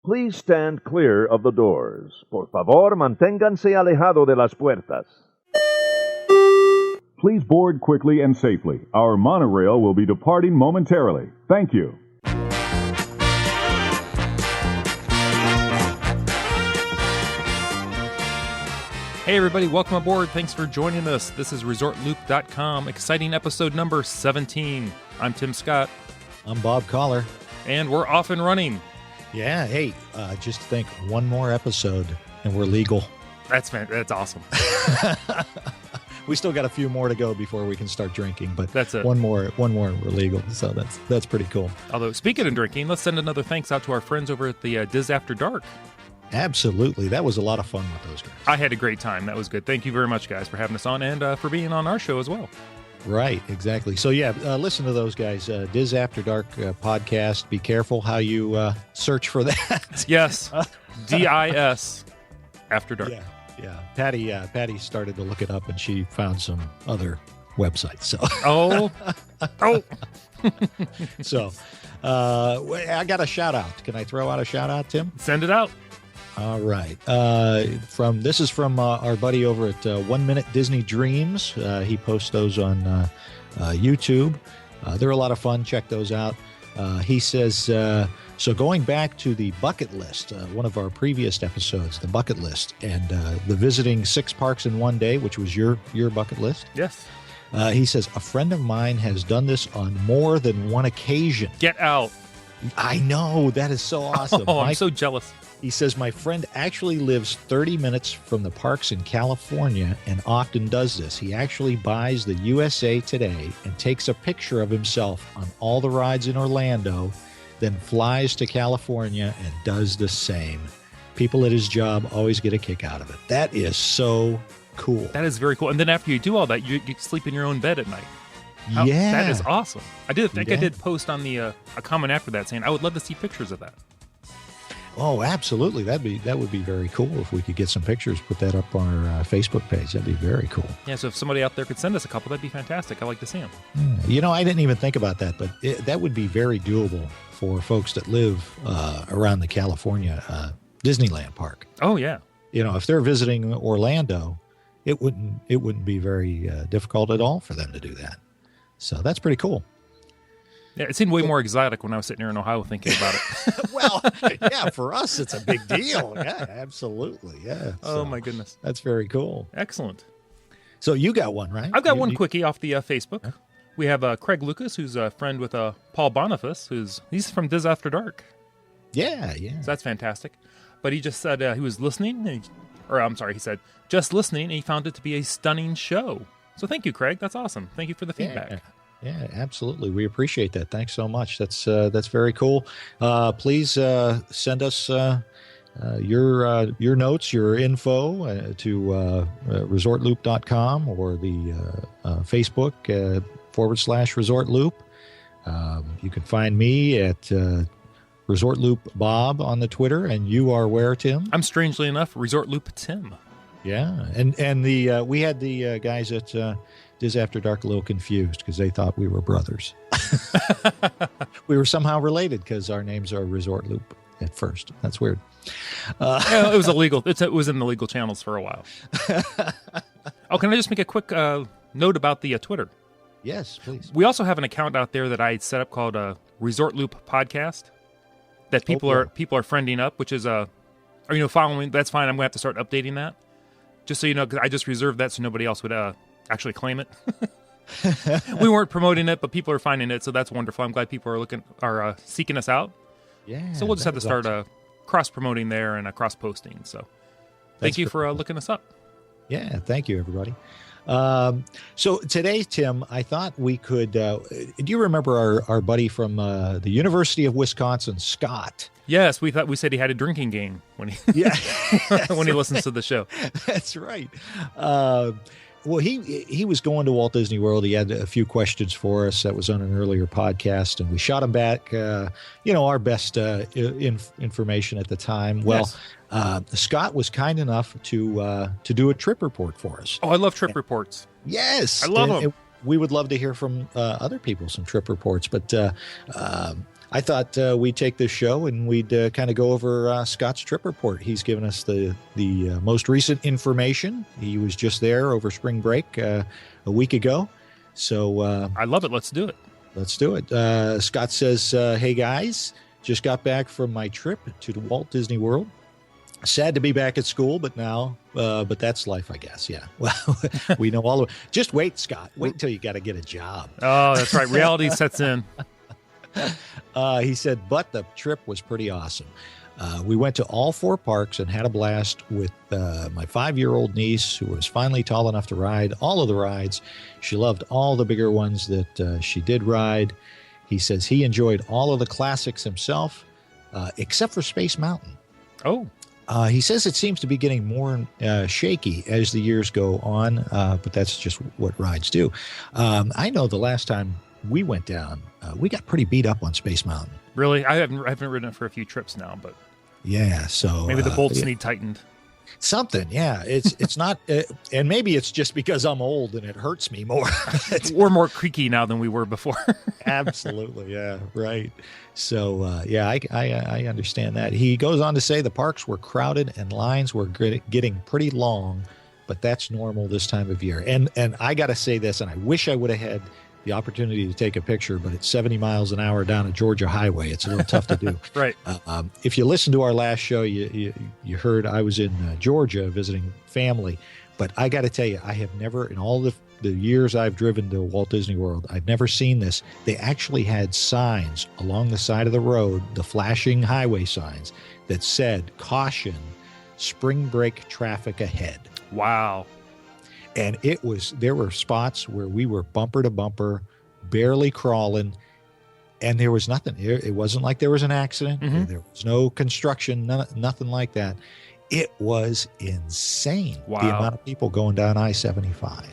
Please stand clear of the doors. Por favor, manténganse alejado de las puertas. Please board quickly and safely. Our monorail will be departing momentarily. Thank you. Hey everybody, welcome aboard. Thanks for joining us. This is ResortLoop.com, exciting episode number 17. I'm Tim Scott. I'm Bob Collar. And we're off and running. Yeah, hey, just think one more episode and we're legal. That's awesome. We still got a few more to go before we can start drinking, but that's it. One more we're legal, so that's pretty cool. Although, speaking of drinking, let's send another thanks out to our friends over at the Diz After Dark. Absolutely. That was a lot of fun with those guys. I had a great time. That was good. Thank you very much, guys, for having us on and for being on our show as well. Right, exactly. So, yeah, listen to those guys. Diz After Dark podcast. Be careful how you search for that. Yes, DIS After Dark. Yeah. Patty started to look it up, and she found some other websites. So. Oh. So, I got a shout out. Can I throw out a shout out, Tim? Send it out. All right. This is from our buddy over at 1 Minute Disney Dreams. He posts those on YouTube. They're a lot of fun. Check those out. He says, so going back to the bucket list, one of our previous episodes, the bucket list, and the visiting 6 parks in one day, which was your bucket list. Yes. He says, a friend of mine has done this on more than one occasion. Get out. I know. That is so awesome. Oh, I'm so jealous. He says, my friend actually lives 30 minutes from the parks in California and often does this. He actually buys the USA Today and takes a picture of himself on all the rides in Orlando, then flies to California and does the same. People at his job always get a kick out of it. That is so cool. That is very cool. And then after you do all that, you get to sleep in your own bed at night. Yeah. That is awesome. I did post on the a comment after that saying I would love to see pictures of that. Oh, absolutely. That would be very cool if we could get some pictures, put that up on our Facebook page. That'd be very cool. Yeah, so if somebody out there could send us a couple, that'd be fantastic. I'd like to see them. Yeah. I didn't even think about that, but that would be very doable for folks that live around the California Disneyland park. Oh, yeah. If they're visiting Orlando, it wouldn't be very difficult at all for them to do that. So that's pretty cool. Yeah, it seemed way more exotic when I was sitting here in Ohio thinking about it. Well, yeah, for us, it's a big deal. Yeah, absolutely. Yeah. Oh, my goodness. That's very cool. Excellent. So you got one, right? I've got one quickie off the Facebook. Huh? We have Craig Lucas, who's a friend with Paul Boniface, he's from Diz After Dark. Yeah. So that's fantastic. But he just said he was listening, he said, just listening, and he found it to be a stunning show. So thank you, Craig. That's awesome. Thank you for the feedback. Yeah, absolutely. We appreciate that. Thanks so much. That's very cool. Please send us your notes, your info to ResortLoop.com or the Facebook /ResortLoop. You can find me at ResortLoop Bob on the Twitter, and you are where, Tim? I'm strangely enough ResortLoop Tim. Yeah, and we had the guys at Diz After Dark a little confused because they thought we were brothers. We were somehow related because our names are Resort Loop at first. That's weird. It was illegal. It was in the legal channels for a while. Oh, can I just make a quick note about the Twitter? Yes, please. We also have an account out there that I set up called Resort Loop Podcast that people are friending up, which is following. That's fine. I'm going to have to start updating that. Just so you know, because I just reserved that so nobody else would actually claim it. We weren't promoting it, but people are finding it, so that's wonderful. I'm glad people are seeking us out. Yeah. So we'll just have to start cross-promoting there and cross-posting. So thank you for looking us up. Yeah, thank you, everybody. So today, Tim, I thought we could. Do you remember our buddy from the University of Wisconsin, Scott? Yes, we said he had a drinking game when he when he listens to the show. That's right. Well, he was going to Walt Disney World. He had a few questions for us. That was on an earlier podcast, and we shot him back. Our best information at the time. Well, yes. Scott was kind enough to do a trip report for us. Oh, I love trip reports. Yes, I love them. We would love to hear from other people some trip reports, but I thought we'd take this show and we'd kind of go over Scott's trip report. He's given us the most recent information. He was just there over spring break a week ago. So I love it. Let's do it. Let's do it. Scott says, hey, guys, just got back from my trip to Walt Disney World. Sad to be back at school, but that's life, I guess. Yeah. Well, we know all of it. Just wait, Scott. Wait until you got to get a job. Oh, that's right. Reality sets in. He said, but the trip was pretty awesome. We went to all 4 parks and had a blast with my 5-year-old niece, who was finally tall enough to ride all of the rides. She loved all the bigger ones that she did ride. He says he enjoyed all of the classics himself, except for Space Mountain. Oh. He says it seems to be getting more shaky as the years go on, but that's just what rides do. I know the last time we went down, we got pretty beat up on Space Mountain. Really? I haven't ridden it for a few trips now, but yeah. So maybe the bolts need tightened. Something, yeah. It's not, and maybe it's just because I'm old and it hurts me more. We're more creaky now than we were before. Absolutely, yeah, right. So, yeah, I understand that. He goes on to say the parks were crowded and lines were getting pretty long, but that's normal this time of year. And I got to say this, and I wish I would have had the opportunity to take a picture, but it's 70 miles an hour down a Georgia highway. It's a little tough to do. Right. If you listen to our last show, you heard I was in Georgia visiting family, but I got to tell you, I have never, in all the years I've driven to Walt Disney World, I've never seen this. They actually had signs along the side of the road, the flashing highway signs that said, caution, spring break traffic ahead. Wow. And there were spots where we were bumper to bumper, barely crawling, and there was nothing. It wasn't like there was an accident. Mm-hmm. There was no construction, nothing like that. It was insane, wow, the amount of people going down I-75.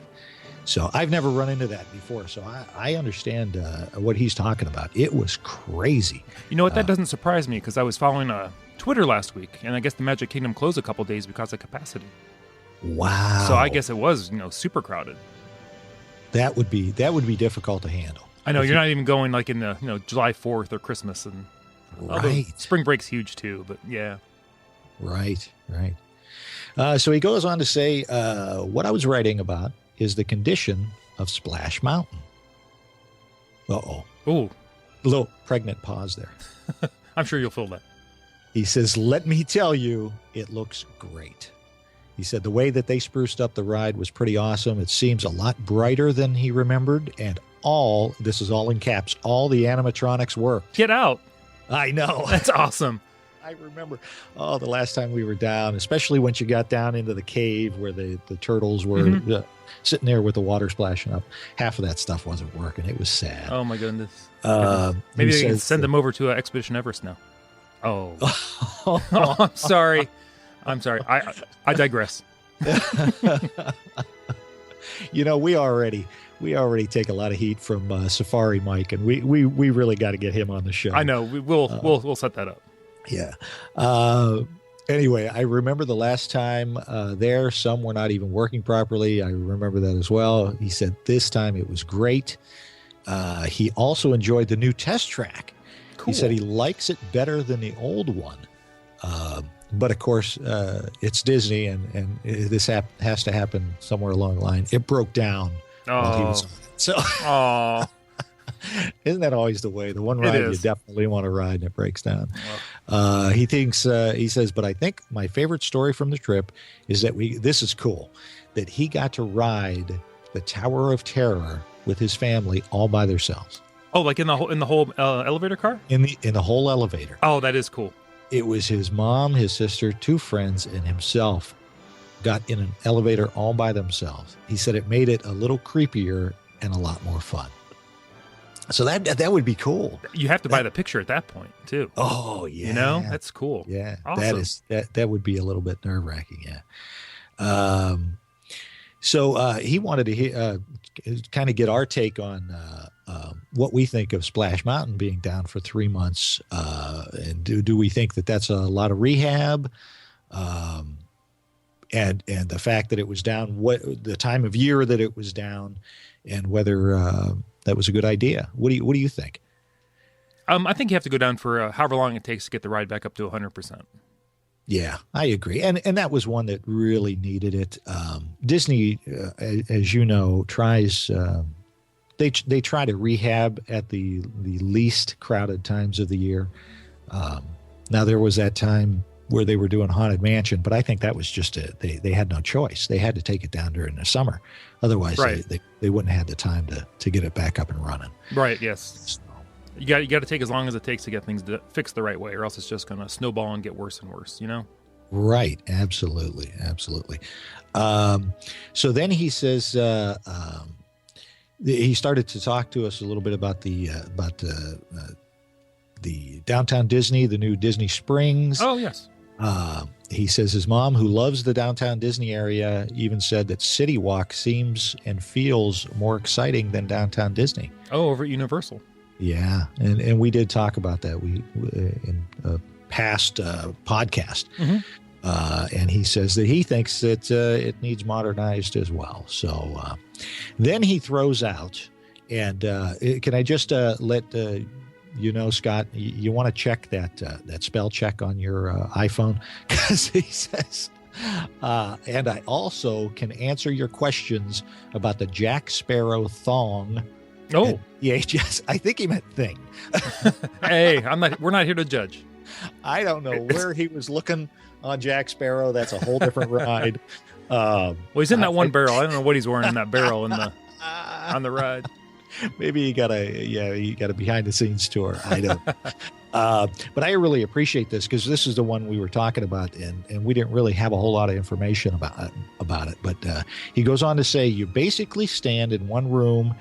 So I've never run into that before. So I understand what he's talking about. It was crazy. You know what? That doesn't surprise me because I was following Twitter last week, and I guess the Magic Kingdom closed a couple days because of capacity. Wow. So I guess it was, super crowded. That would be difficult to handle. I know you're not even going like in the July 4th or Christmas, and right. Spring break's huge too. But yeah, right. So he goes on to say, what I was writing about is the condition of Splash Mountain. Uh-oh. Ooh. A little pregnant pause there. I'm sure you'll feel that. He says, let me tell you, it looks great. He said the way that they spruced up the ride was pretty awesome. It seems a lot brighter than he remembered, and this is all in caps, all the animatronics worked. Get out. I know. That's awesome. I remember, the last time we were down, especially once you got down into the cave where the turtles were sitting there with the water splashing up. Half of that stuff wasn't working. It was sad. Oh, my goodness. Maybe they can send them over to Expedition Everest now. Oh. Oh, I'm sorry. I digress. We already take a lot of heat from Safari Mike, and we really got to get him on the show. I know. We'll set that up. Yeah. Anyway, I remember the last time there, some were not even working properly. I remember that as well. He said this time it was great. He also enjoyed the new test track. Cool. He said he likes it better than the old one. But of course, it's Disney, and this has to happen somewhere along the line. It broke down while he was on it. So, isn't that always the way? The one ride you definitely want to ride, and it breaks down. He says, but I think my favorite story from the trip is that this is cool, that he got to ride the Tower of Terror with his family all by themselves. Oh, like in the whole elevator car? In the whole elevator. Oh, that is cool. It was his mom, his sister, 2 friends, and himself got in an elevator all by themselves. He said it made it a little creepier and a lot more fun. So that would be cool. You have to buy the picture at that point too. Oh yeah, that's cool. Yeah, awesome. that would be a little bit nerve-wracking. Yeah. So he wanted to kind of get our take on what we think of Splash Mountain being down for 3 months, and do we think that that's a lot of rehab, and the fact that it was down, what the time of year that it was down, and whether that was a good idea. What do you think? I think you have to go down for however long it takes to get the ride back up to 100%. Yeah, I agree. And that was one that really needed it. Disney, as you know, tries they try to rehab at the least crowded times of the year. Now there was that time where they were doing Haunted Mansion, but I think that was just they had no choice. They had to take it down during the summer. Otherwise, right. they wouldn't have had the time to get it back up and running. Right, yes. You got to take as long as it takes to get things fixed the right way, or else it's just going to snowball and get worse and worse, Right, absolutely. So then he says he started to talk to us a little bit about the Downtown Disney, the new Disney Springs. Oh, yes. He says his mom, who loves the Downtown Disney area, even said that City Walk seems and feels more exciting than Downtown Disney. Oh, over at Universal. Yeah, and we did talk about that in a past podcast. Mm-hmm. And he says that he thinks that it needs modernized as well. So then he throws out, and can I just let Scott, you want to check that spell check on your iPhone? Because he says, and I also can answer your questions about the Jack Sparrow thong. Oh, EHS. I think he meant thing. Hey, we're not here to judge. I don't know where he was looking on Jack Sparrow. That's a whole different ride. Well, he's in that one barrel. I don't know what he's wearing in that barrel on the ride. Maybe he got a behind the scenes tour. I don't. But I really appreciate this because this is the one we were talking about, and we didn't really have a whole lot of information about it. But he goes on to say, you basically stand in one room.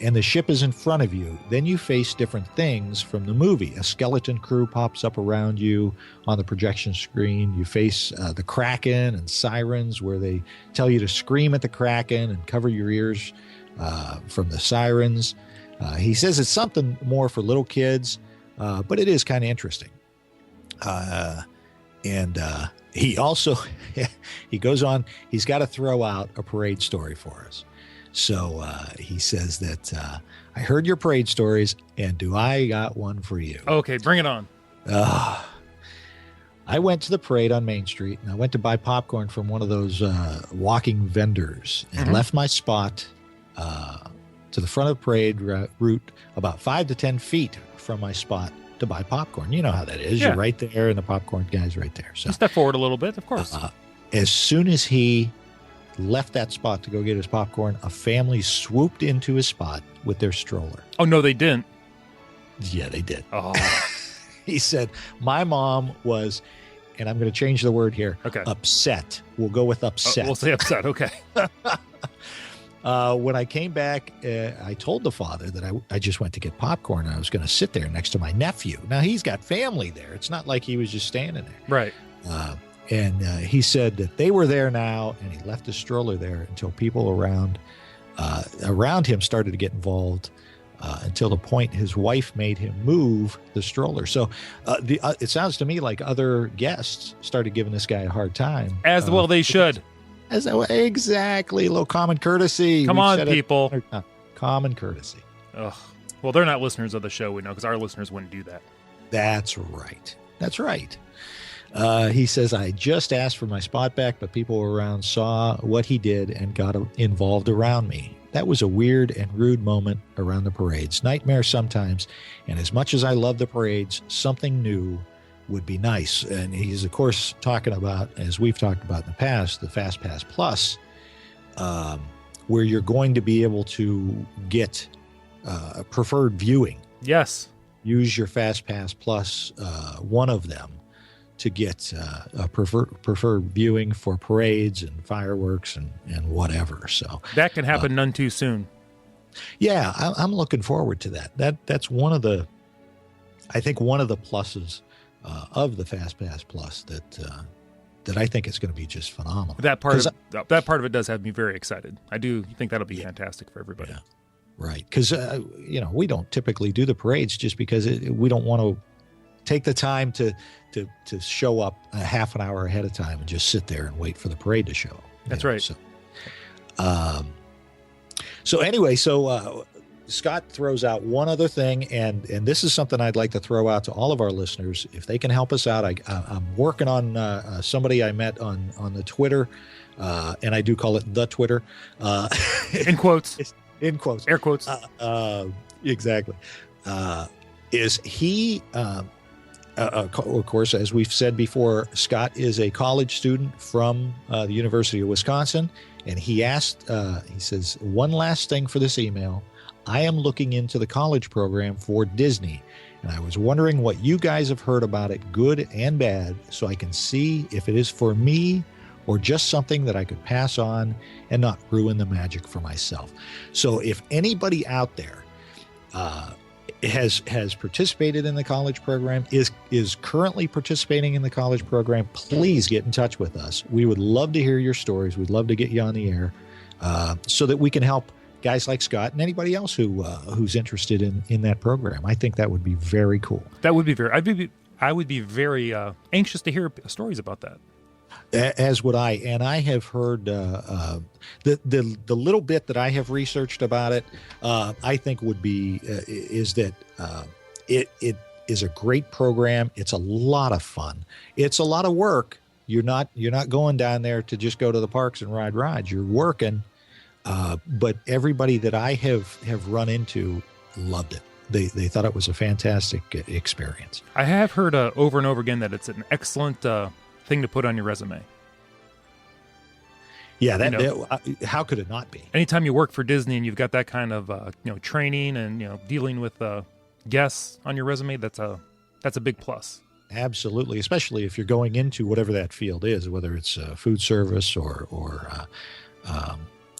And the ship is in front of you. Then you face different things from the movie. A skeleton crew pops up around you on the projection screen. You face the Kraken and sirens, where they tell you to scream at the Kraken and cover your ears from the sirens. He says it's something more for little kids, but it is kind of interesting. And he also, he goes on, he's got to throw out a parade story for us. So he says that I heard your parade stories, and do I got one for you? Okay, bring it on. I went to the parade on Main Street, and I went to buy popcorn from one of those walking vendors, and left my spot to the front of the parade route about 5 to 10 feet from my spot to buy popcorn. You know how that is. Yeah. You're right there, and the popcorn guy's right there. So you step forward a little bit, of course. As soon as he left that spot to go get his popcorn, a family swooped into his spot with their stroller. Oh, no, they didn't. Yeah, they did. Oh. He said, my mom was, and I'm going to change the word here, upset. We'll go with upset. We'll say upset, okay. When I came back, I told the father that I just went to get popcorn, and I was going to sit there next to my nephew. Now, he's got family there. It's not like he was just standing there. Right. And he said that they were there now, and he left his stroller there until people around him started to get involved, until the point his wife made him move the stroller. So it sounds to me like other guests started giving this guy a hard time. As well they should. Exactly. A little common courtesy. Come on, people. Common courtesy. Ugh. Well, they're not listeners of the show, we know, because our listeners wouldn't do that. That's right. He says, I just asked for my spot back, but people around saw what he did and got involved around me. That was a weird and rude moment around the parades. Nightmare sometimes, and as much as I love the parades, something new would be nice. And he's, of course, talking about, as we've talked about in the past, the Fast Pass Plus, where you're going to be able to get preferred viewing. Yes. Use your Fast Pass Plus, one of them, to get a preferred viewing for parades and fireworks and whatever. So that can happen none too soon. Yeah, I'm looking forward to that. That's one of the pluses of the Fast Pass Plus that I think is going to be just phenomenal. That part of it does have me very excited. I do think that'll be fantastic for everybody. Yeah, right. Because we don't typically do the parades just because we don't want to take the time to show up a half an hour ahead of time and just sit there and wait for the parade to show. That's right. So anyway, Scott throws out one other thing, and this is something I'd like to throw out to all of our listeners. If they can help us out, I'm working on somebody I met on the Twitter, and I do call it the Twitter. In quotes. In quotes. Air quotes. Exactly. Is he, of course, as we've said before, Scott is a college student from the University of Wisconsin, and he asked, he says, one last thing for this email. I am looking into the college program for Disney, and I was wondering what you guys have heard about it, good and bad, so I can see if it is for me or just something that I could pass on and not ruin the magic for myself. So if anybody out there has participated in the college program, is currently participating in the college program, please get in touch with us. We would love to hear your stories. We'd love to get you on the air so that we can help guys like Scott and anybody else who's interested in that program. I think that would be very cool. That would be I would be very anxious to hear stories about that. As would I. And I have heard the little bit that I have researched about it, I think would be is that it is a great program. It's a lot of fun. It's a lot of work. You're not going down there to just go to the parks and ride rides. You're working. But everybody that I have run into loved it. They thought it was a fantastic experience. I have heard over and over again that it's an excellent thing to put on your resume. Yeah, how could it not be? Anytime you work for Disney and you've got that kind of training and dealing with guests on your resume, that's a big plus. Absolutely, especially if you're going into whatever that field is, whether it's food service or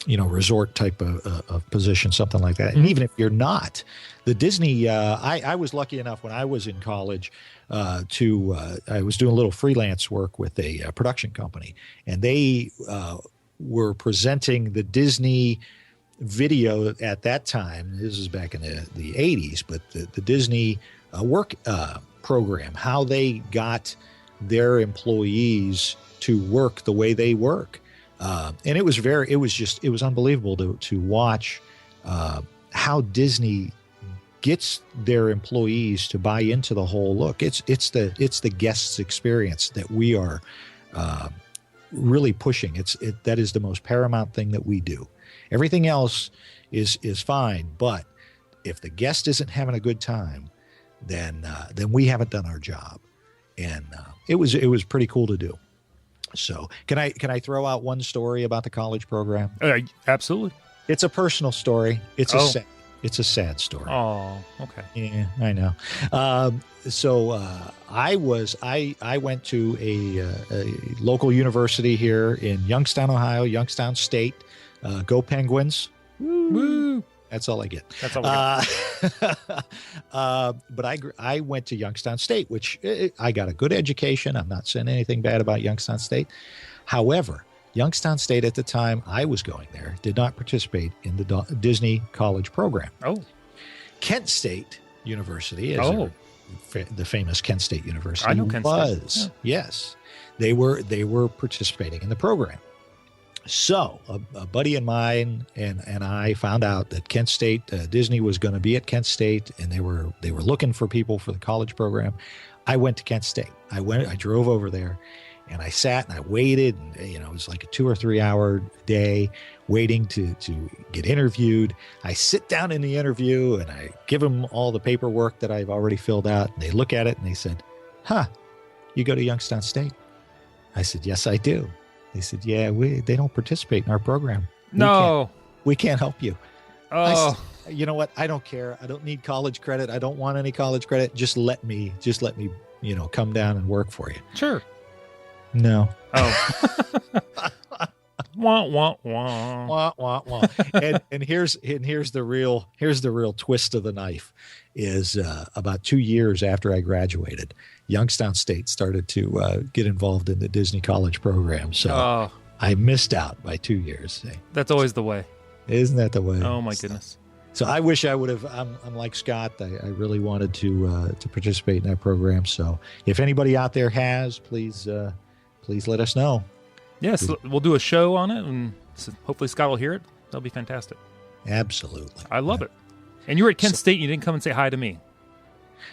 resort type of position, something like that. And even if you're not, the Disney, I was lucky enough when I was in college I was doing a little freelance work with a production company, and they were presenting the Disney video at that time. This is back in the 80s, but the Disney work program, how they got their employees to work the way they work. And it was unbelievable to watch how Disney gets their employees to buy into the whole look. It's the guest's experience that we are really pushing. That is the most paramount thing that we do. Everything else is fine, but if the guest isn't having a good time, then we haven't done our job. And it was pretty cool to do. So can I throw out one story about the college program? Absolutely. It's a personal story. It's a sad story. Oh, okay. Yeah, I know. I went to a local university here in Youngstown, Ohio, Youngstown State. Go Penguins. Woo. That's all I get. That's all I get. But I went to Youngstown State, which I got a good education. I'm not saying anything bad about Youngstown State. However, Youngstown State at the time I was going there did not participate in the Disney college program. Oh. Kent State University, the famous Kent State University, I know Kent State. Yeah. Yes, they were participating in the program. So a buddy of mine and I found out that Kent State, Disney was going to be at Kent State, and they were looking for people for the college program. I went to Kent State. I drove over there, and I sat and I waited. And, it was like a 2 or 3 hour day waiting to get interviewed. I sit down in the interview and I give them all the paperwork that I've already filled out. And they look at it and they said, "Huh, you go to Youngstown State?" I said, "Yes, I do." They said, "Yeah, they don't participate in our program. We can't help you." Oh. I said, "You know what? I don't care. I don't need college credit. I don't want any college credit. Just let me, come down and work for you." Sure. No. Oh. Wah, wah, wah. Wah, wah, wah. And here's the real twist of the knife is about 2 years after I graduated, Youngstown State started to get involved in the Disney college program. So I missed out by 2 years. That's always the way. Isn't that the way? Oh my goodness. So I wish I would have. I'm like Scott. I really wanted to participate in that program. So if anybody out there has, please let us know. Yes, we'll do a show on it, and hopefully Scott will hear it. That'll be fantastic. Absolutely. I love it. And you were at Kent State and you didn't come and say hi to me.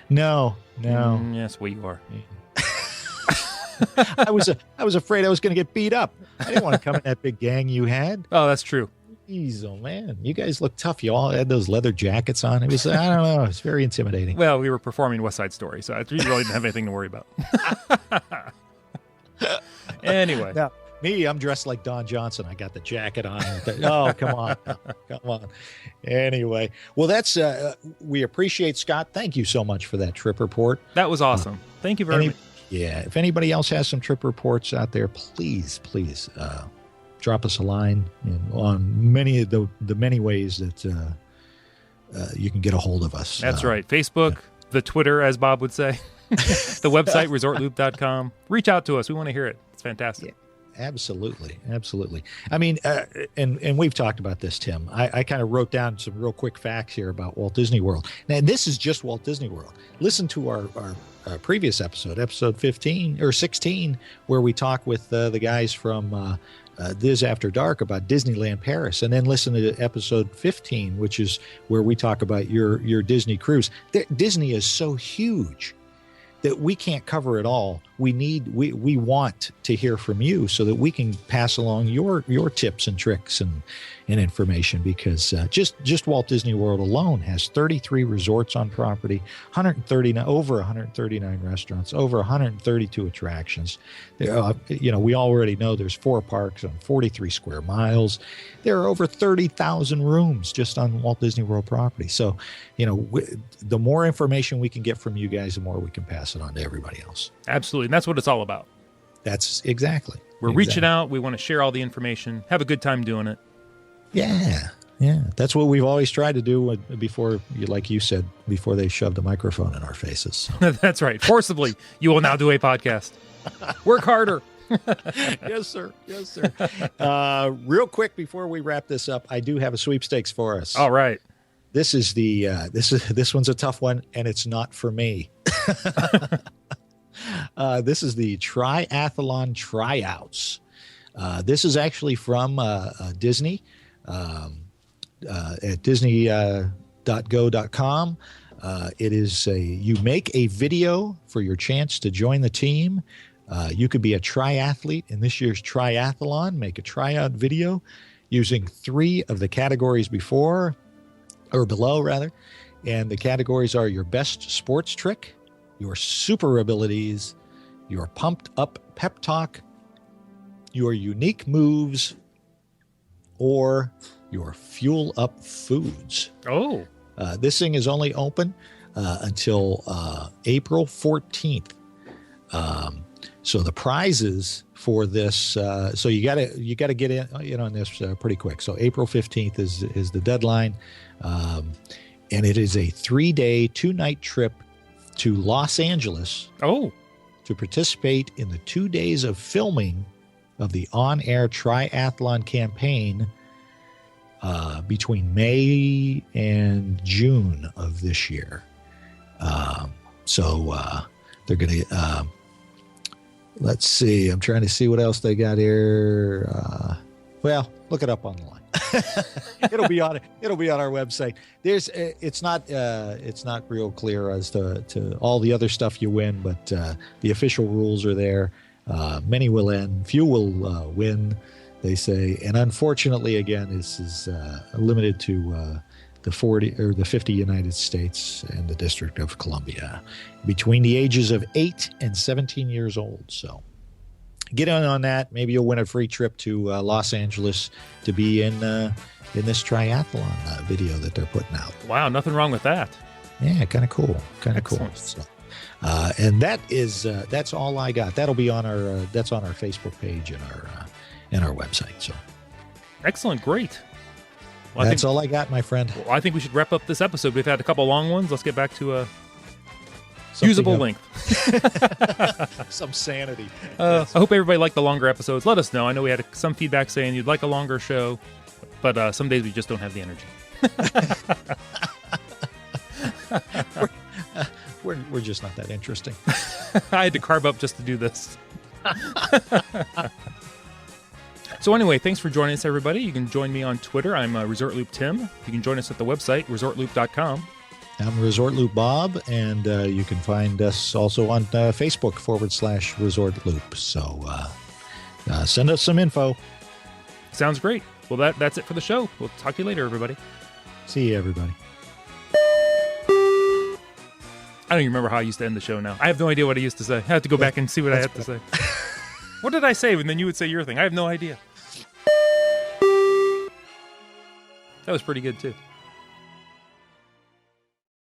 No. Yes, well, you are. I was afraid I was going to get beat up. I didn't want to come in that big gang you had. Oh, that's true. Jeez, oh man, you guys look tough. You all had those leather jackets on. It was, I don't know, it's very intimidating. Well, we were performing West Side Story, so we really didn't have anything to worry about. Anyway. Now, me, I'm dressed like Don Johnson. I got the jacket on. Oh, come on. Come on. Anyway, well, that's, we appreciate Scott. Thank you so much for that trip report. That was awesome. Thank you very much. Yeah. If anybody else has some trip reports out there, please, drop us a line on many of the many ways that you can get a hold of us. That's right. Facebook, the Twitter, as Bob would say, the website, ResortLoop.com. Reach out to us. We want to hear it. It's fantastic. Yeah, absolutely. I mean, and we've talked about this, Tim. I kind of wrote down some real quick facts here about Walt Disney World. Now, this is just Walt Disney World. Listen to our previous episode 15 or 16, where we talk with the guys from This After Dark about Disneyland Paris, and then listen to episode 15, which is where we talk about your Disney cruise. Disney is so huge that we can't cover it all. We want to hear from you so that we can pass along your tips and tricks and information, because just Walt Disney World alone has 33 resorts on property, over 139 restaurants, over 132 attractions. We already know there's 4 parks on 43 square miles. There are over 30,000 rooms just on Walt Disney World property. So, the more information we can get from you guys, the more we can pass it on to everybody else. Absolutely. And that's what it's all about. That's exactly. We're reaching out. We want to share all the information, have a good time doing it. Yeah. That's what we've always tried to do before, like you said, before they shoved a microphone in our faces. So. That's right. Forcibly, you will now do a podcast. Work harder. Yes, sir. Real quick before we wrap this up, I do have a sweepstakes for us. All right. This is this one's a tough one, and it's not for me. This is the triathlon tryouts. This is actually from Disney at disney.go.com. It is you make a video for your chance to join the team. You could be a triathlete in this year's triathlon. Make a tryout video using 3 of the categories below. And the categories are your best sports trick, your super abilities, your pumped up pep talk, your unique moves, or your fuel up foods. Oh. This thing is only open until April 14th. So the prizes for this, so you gotta get in on this pretty quick. So April 15th is the deadline, and it is a 3-day, 2-night trip to Los Angeles. Oh, to participate in the 2 days of filming of the on-air triathlon campaign between May and June of this year. So they're going to. Let's see. I'm trying to see what else they got here. Well, look it up online. It'll be on our website. It's not real clear as to all the other stuff you win, but the official rules are there. Many will end, few will win, they say. And unfortunately, again, this is limited to the 50 United States and the District of Columbia, between the ages of 8 and 17 years old. So get on that. Maybe you'll win a free trip to Los Angeles to be in this triathlon video that they're putting out. Wow, nothing wrong with that. Yeah, kind of cool. Excellent. So, and that's all I got. That'll be on our Facebook page and our website. So excellent, great. Well, that's all I got, my friend. Well, I think we should wrap up this episode. We've had a couple long ones. Let's get back to a usable length. Some sanity. I hope everybody liked the longer episodes. Let us know. I know we had some feedback saying you'd like a longer show, but some days we just don't have the energy. We're just not that interesting. I had to carve up just to do this. So anyway, thanks for joining us, everybody. You can join me on Twitter. I'm Resort Loop Tim. You can join us at the website, ResortLoop.com. I'm Resort Loop Bob, and you can find us also on Facebook /Resort Loop. So send us some info. Sounds great. Well, that's it for the show. We'll talk to you later, everybody. See you, everybody. I don't even remember how I used to end the show now. I have no idea what I used to say. I have to go back and see what I had to say. What did I say? And then you would say your thing. I have no idea. That was pretty good, too.